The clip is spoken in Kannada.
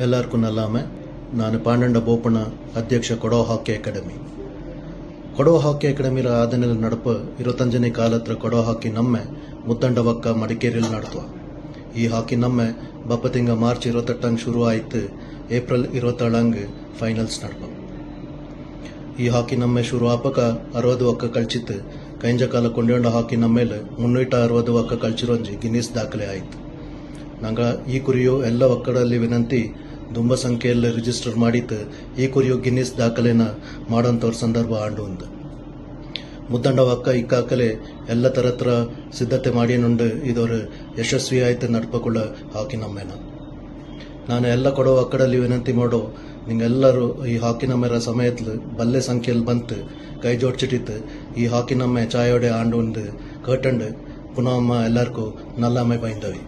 எல்லாருக்கும் நல்லாம. நான் பாண்டண்ட ಬೋಪಣ್ಣ ಅಧ್ಯಕ್ಷ ಕೊಡವ ಹಾಕಿ ಅಕಾಡೆಮಿ. ಕೊಡವ ಹಾಕಿ ಅಕಾಡೆಮಿರ ಆದನೆಲ್ ನಡಪ 25ನೇ ಕಾಲತ್ರ ಕೊಡವ ಹಾಕಿ ನಮ್ಮೆ ಮುತ್ತಂಡವಕ್ಕ ಮಡಿಕೇರಿಯಲ್ಲಿ ನಡ್ತವ. ಈ ಹಾಕಿ ನಮ್ಮೆ ಬಪ್ಪ ತಿಂಗ ಮಾರ್ಚ್ 28 ಶುರು ಆಯ್ತು, ಏಪ್ರಿಲ್ 27 ಫೈನಲ್ಸ್ ನಡ್ಪ. ಈ ಹಾಕಿ ನಮ್ಮೆ ಶುರು ಆಪಕ 60 ಒಕ್ಕ ಕಳ್ಚಿತ್ತು. ಕೈಂಜ ಕಾಲ ಕೊಂಡೊಂಡ ಹಾಕಿ ನಮ್ಮೇಲೆ 360 ಒಕ್ಕ ಕಳ್ಚಿರೋಂಜಿ ಗಿನ್ನಿಸ್ ದಾಖಲೆ ಆಯ್ತು. ನಂಗ ಈ ಕುರಿಯು ಎಲ್ಲ ಒಕ್ಕಡಲ್ಲಿ ವಿನಂತಿ ದುಂಬ ಸಂಖ್ಯೆಯಲ್ಲಿ ರಿಜಿಸ್ಟರ್ ಮಾಡಿತ್ತು. ಈ ಕುರಿಯು ಗಿನ್ನಿಸ್ ದಾಖಲೆನ ಮಾಡೋಂಥವ್ರ ಸಂದರ್ಭ ಆಂಡು ಒಂದು ಮುದ್ದಂಡವಕ್ಕ ಇಕ್ಕಾಕಲೆ ಎಲ್ಲ ತರತ್ರ ಸಿದ್ಧತೆ ಮಾಡಿನುಂಡು ಇದವರು ಯಶಸ್ವಿ ಆಯ್ತು ನಡ್ಪಕೊಳ್ಳ ಹಾಕಿ ನಮ್ಮೇನ. ನಾನು ಎಲ್ಲ ಕೊಡೋ ಒಕ್ಕಡಲ್ಲಿ ವಿನಂತಿ ಮಾಡೋ ನಿಂಗೆಲ್ಲರೂ ಈ ಹಾಕಿ ನಮ್ಮೆರ ಸಮಯತ್ಲು ಬಲ್ಲೆ ಸಂಖ್ಯೆಯಲ್ಲಿ ಬಂತು ಕೈ ಜೋಡ್ಚಿಟ್ಟಿತ್ತು. ಈ ಹಾಕಿ ನಮ್ಮೆ ಚಾಯೋಡೆ ಆಂಡು ಒಂದು ಕೇಟಂಡು ಪುನಃ ಎಲ್ಲರಿಗೂ ನಲ್ಲಮ್ಮೆ ಬೈಂದವಿ.